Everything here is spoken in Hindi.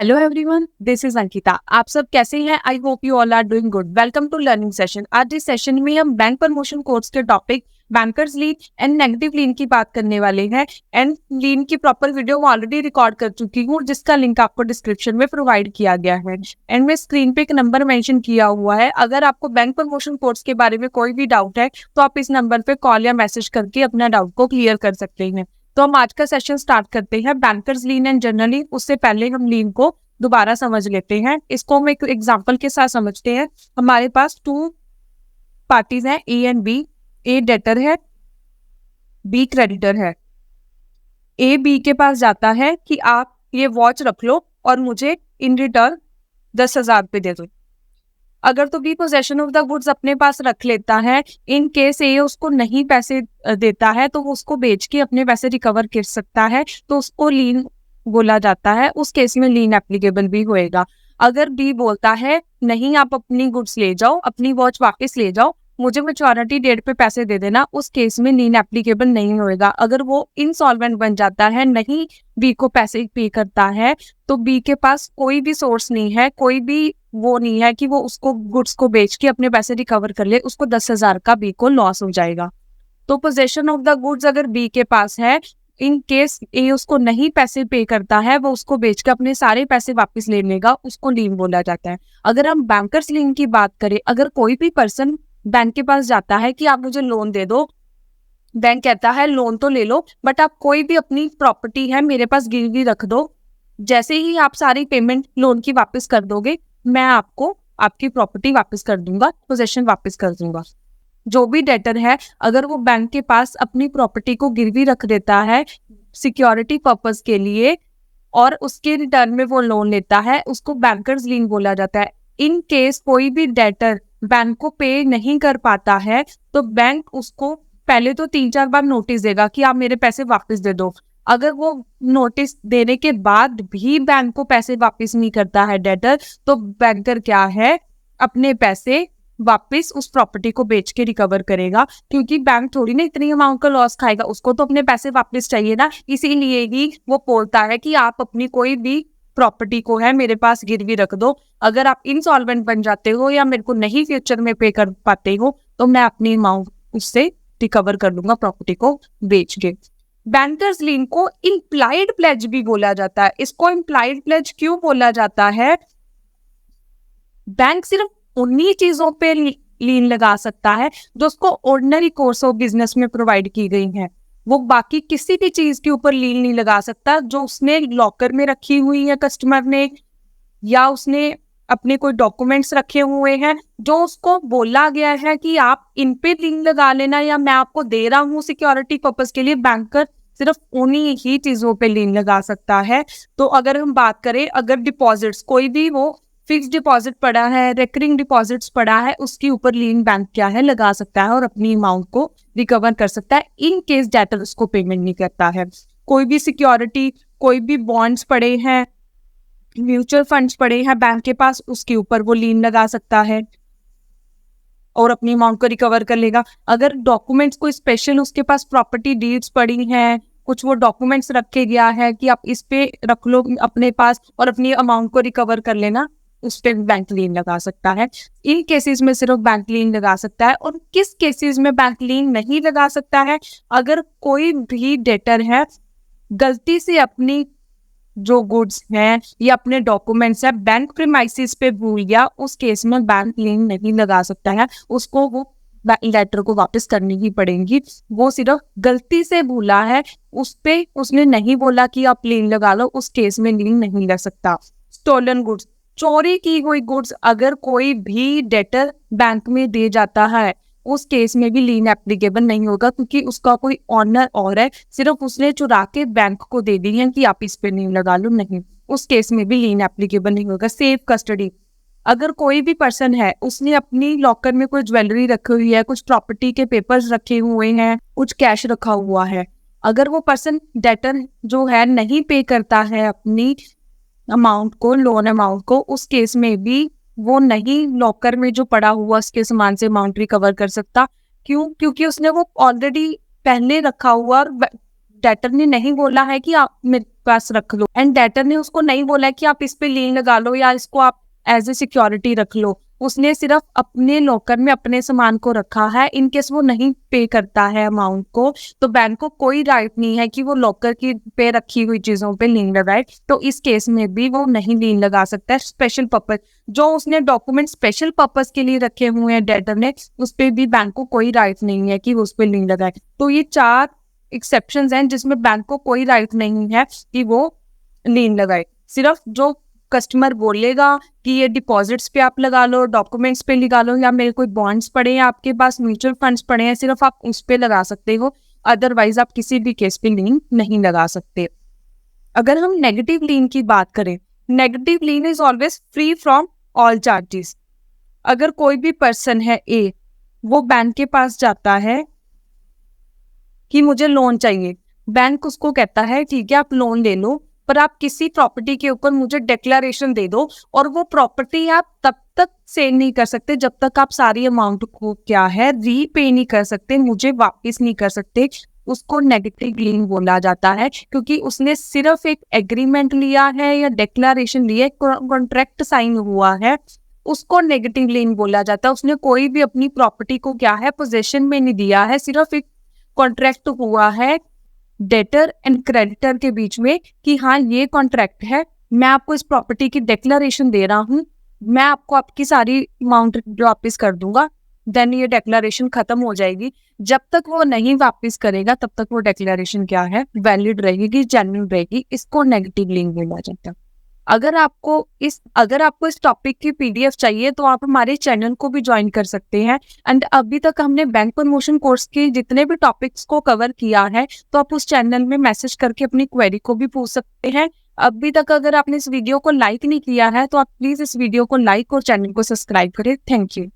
Hello everyone, this is Ankita. आप सब कैसे हैं? I hope you all are doing good. Welcome to learning session. आज इस सेशन में हम बैंक प्रमोशन कोर्स के topic bankers lien and negative lien की बात करने वाले हैं। एंड लीन की प्रॉपर वीडियो ऑलरेडी रिकॉर्ड कर चुकी हूँ, जिसका लिंक आपको डिस्क्रिप्शन में प्रोवाइड किया गया है। एंड मैं स्क्रीन पे एक नंबर मेंशन किया हुआ है। अगर आपको बैंक प्रमोशन कोर्स के बारे में कोई भी डाउट है तो आप इस नंबर पे कॉल या मैसेज करके अपना डाउट को क्लियर कर सकते हैं। तो हम आज का सेशन स्टार्ट करते हैं बैंकर्स लीन एंड जनरली। उससे पहले हम लीन को दोबारा समझ लेते हैं। इसको हम एक एग्जांपल के साथ समझते हैं। हमारे पास टू पार्टीज हैं, A and B. A debtor है, बी क्रेडिटर है। ए बी के पास जाता है कि आप ये वॉच रख लो और मुझे इन रिटर्न 10,000 रुपये दे दो। अगर तो B possession of the goods अपने पास रख लेता है, इन केस ए उसको नहीं पैसे देता है तो वो उसको बेच के अपने पैसे रिकवर कर सकता है, तो उसको लीन बोला जाता है। उस केस में लीन एप्लीकेबल भी होएगा। अगर बी बोलता है नहीं, आप अपनी गुड्स ले जाओ, अपनी वॉच वापस ले जाओ, मुझे मैच्योरिटी डेट पे पैसे दे देना, उस केस में लीन एप्लीकेबल नहीं होएगा। अगर वो इंसॉल्वेंट बन जाता है, नहीं बी को पैसे पे करता है, तो बी के पास कोई भी सोर्स नहीं है, कोई भी वो नहीं है कि वो उसको गुड्स को बेच के अपने पैसे रिकवर कर ले। उसको 10,000 का बी को लॉस हो जाएगा। तो पोजेशन ऑफ द गुड्स अगर बी के पास है, इन केस ए उसको नहीं पैसे पे करता है, वो उसको बेच के अपने सारे पैसे वापस ले लेगा, उसको लीन बोला जाता है। अगर हम बैंकर्स लीन की बात करें, अगर कोई भी पर्सन बैंक के पास जाता है कि आप मुझे लोन दे दो, बैंक कहता है लोन तो ले लो बट आप कोई भी अपनी प्रॉपर्टी है मेरे पास गिरवी रख दो, जैसे ही आप सारी पेमेंट लोन की वापस कर दोगे मैं आपको आपकी प्रॉपर्टी वापस कर दूंगा, पोजेशन वापस कर दूंगा। जो भी डेटर है, अगर वो बैंक के पास अपनी प्रॉपर्टी को गिरवी रख देता है सिक्योरिटी पर्पस के लिए और उसके रिटर्न में वो लोन लेता है, उसको बैंकर्स लीन बोला जाता है। इन केस कोई भी डेटर बैंक को पे नहीं कर पाता है तो बैंक उसको पहले तो 3-4 बार नोटिस देगा कि आप मेरे पैसे वापस दे दो। अगर वो नोटिस देने के बाद भी बैंक को पैसे वापस नहीं करता है डेटर, तो बैंकर क्या है, अपने पैसे वापस उस प्रॉपर्टी को बेच के रिकवर करेगा, क्योंकि बैंक थोड़ी ना इतनी अमाउंट का लॉस खाएगा, उसको तो अपने पैसे वापस चाहिए ना। इसीलिए ही वो बोलता है कि आप अपनी कोई भी प्रॉपर्टी को है मेरे पास गिरवी रख दो, अगर आप इंसॉल्वेंट बन जाते हो या मेरे को नहीं फ्यूचर में पे कर पाते हो तो मैं अपनी अमाउंट उससे रिकवर कर लूंगा प्रॉपर्टी को बेच के। बैंकर्स लीन को इम्प्लाइड प्लेज भी बोला जाता है। इसको इम्प्लाइड प्लेज क्यों बोला जाता है? बैंक सिर्फ उन्हीं चीजों पे लीन लगा सकता है जो उसको ऑर्डिनरी कोर्स ऑफ बिजनेस में प्रोवाइड की गई है। वो बाकी किसी भी चीज के ऊपर लीन नहीं लगा सकता जो उसने लॉकर में रखी हुई है कस्टमर ने, या उसने अपने कोई डॉक्यूमेंट्स रखे हुए हैं जो उसको बोला गया है कि आप इन पे लीन लगा लेना या मैं आपको दे रहा हूँ सिक्योरिटी पर्पस के लिए। बैंकर सिर्फ उन्हीं ही चीजों पे लीन लगा सकता है। तो अगर हम बात करें, अगर डिपॉजिट्स कोई भी वो फिक्स डिपॉजिट पड़ा है, रेकरिंग डिपॉजिट्स पड़ा है, उसके ऊपर लीन बैंक क्या है लगा सकता है और अपनी अमाउंट को रिकवर कर सकता है इन केस डेटर उसको पेमेंट नहीं करता है। कोई भी सिक्योरिटी, कोई भी बॉन्ड्स पड़े हैं, म्यूचुअल फंड्स पड़े हैं बैंक के पास, उसके ऊपर वो लीन लगा सकता है और अपनी अमाउंट को रिकवर कर लेगा। अगर डॉक्यूमेंट्स कोई स्पेशल उसके पास प्रॉपर्टी डीड्स पड़ी हैं, कुछ वो डॉक्यूमेंट्स रखे गया है कि आप इस पे रख लो अपने पास और अपनी अमाउंट को रिकवर कर लेना, उस पे बैंक लीन लगा सकता है। इन केसेस में सिर्फ बैंक लीन लगा सकता है। और किस केसेस में बैंक लीन नहीं लगा सकता है? अगर कोई भी डेटर है गलती से अपनी जो गुड्स हैं या अपने डॉक्यूमेंट्स है बैंक प्रीमाइसिस पे भूल गया, उस केस में बैंक लीन नहीं लगा सकता है। उसको वो लेटर को वापस करनी ही पड़ेगी। वो सिर्फ गलती से भूला है, उस पे उसने नहीं बोला कि आप लीन लगा लो, उस केस में लीन नहीं लग सकता। स्टोलन गुड्स, चोरी की हुई गुड्स अगर कोई भी डेटर बैंक में दे जाता है, उस केस में भी लीन एप्लीकेबल नहीं होगा, क्योंकि उसका कोई ऑनर और है, सिर्फ उसने चुरा के बैंक को दे दी है कि आप इस पे लीन लगा लो, नहीं, उस केस में भी लीन एप्लीकेबल नहीं होगा। सेफ कस्टडी, अगर कोई भी पर्सन है उसने अपनी लॉकर में कोई ज्वेलरी रखी हुई है, कुछ प्रॉपर्टी के पेपर्स रखे हुए हैं, कुछ कैश रखा हुआ है, अगर वो पर्सन डेटर जो है नहीं पे करता है अपनी अमाउंट को, लोन अमाउंट को, उस केस में भी वो नहीं लॉकर में जो पड़ा हुआ उसके सामान से अमाउंट रिकवर कर सकता। क्यों? क्योंकि उसने वो ऑलरेडी पहले रखा हुआ और डेटर ने नहीं बोला है कि आप पास रख लो, एंड डेटर ने उसको नहीं बोला कि आप इस पे लीन लगा लो या इसको आप एज ए सिक्योरिटी रख लो। उसने सिर्फ अपने लॉकर में अपने सामान को रखा है। इनकेस वो नहीं पे करता है अमाउंट को, तो बैंक को कोई राइट नहीं है कि वो लॉकर की पे रखी हुई चीजों पे लीन लगाए। तो इस केस में भी वो नहीं लीन लगा सकता है। स्पेशल पर्पस, जो उसने डॉक्यूमेंट स्पेशल पर्पस के लिए रखे हुए हैं डेटर ने, उस पे भी बैंक को कोई राइट नहीं है कि वो उस पे लीन लगाए। तो ये 4 एक्सेप्शंस हैं जिसमें बैंक को कोई राइट नहीं है कि वो लीन लगाए। सिर्फ जो कस्टमर बोलेगा कि ये डिपॉजिट्स पे आप लगा लो, डॉक्यूमेंट्स पे लगा लो, या मेरे कोई बॉन्ड्स पड़े हैं आपके पास, म्यूचुअल फंड्स पड़े हैं, सिर्फ आप उस पे लगा सकते हो। अदरवाइज आप किसी भी केस पे लीन नहीं लगा सकते। अगर हम नेगेटिव लीन की बात करें, negative lean is always free from all charges. अगर कोई भी पर्सन है ए, वो बैंक के पास जाता है कि मुझे लोन चाहिए, बैंक उसको कहता है ठीक है आप लोन ले लो, पर आप किसी प्रॉपर्टी के ऊपर मुझे डिक्लेरेशन दे दो, और वो प्रॉपर्टी आप तब तक सेल नहीं कर सकते जब तक आप सारी अमाउंट को क्या है रीपे नहीं कर सकते, मुझे वापस नहीं कर सकते। उसको नेगेटिव लीन बोला जाता है, क्योंकि उसने सिर्फ एक एग्रीमेंट लिया है या डिक्लेरेशन लिया है, कॉन्ट्रैक्ट साइन हुआ है, उसको नेगेटिव लीन बोला जाता है। उसने कोई भी अपनी प्रॉपर्टी को क्या है पोजेशन में नहीं दिया है, सिर्फ एक कॉन्ट्रैक्ट हुआ है डेटर एंड क्रेडिटर के बीच में कि हाँ ये कॉन्ट्रैक्ट है, मैं आपको इस प्रॉपर्टी की डिक्लेरेशन दे रहा हूँ, मैं आपको आपकी सारी अमाउंट वापस कर दूंगा, देन ये डिक्लेरेशन खत्म हो जाएगी। जब तक वो नहीं वापस करेगा तब तक वो डिक्लेरेशन क्या है वैलिड रहेगी, जेन्युइन रहेगी। इसको नेगेटिव लीन बोला जाता है। अगर आपको इस टॉपिक की पीडीएफ चाहिए तो आप हमारे चैनल को भी ज्वाइन कर सकते हैं। एंड अभी तक हमने बैंक प्रमोशन कोर्स के जितने भी टॉपिक्स को कवर किया है, तो आप उस चैनल में मैसेज करके अपनी क्वेरी को भी पूछ सकते हैं। अभी तक अगर आपने इस वीडियो को लाइक नहीं किया है तो आप प्लीज इस वीडियो को लाइक और चैनल को सब्सक्राइब करें। Thank you.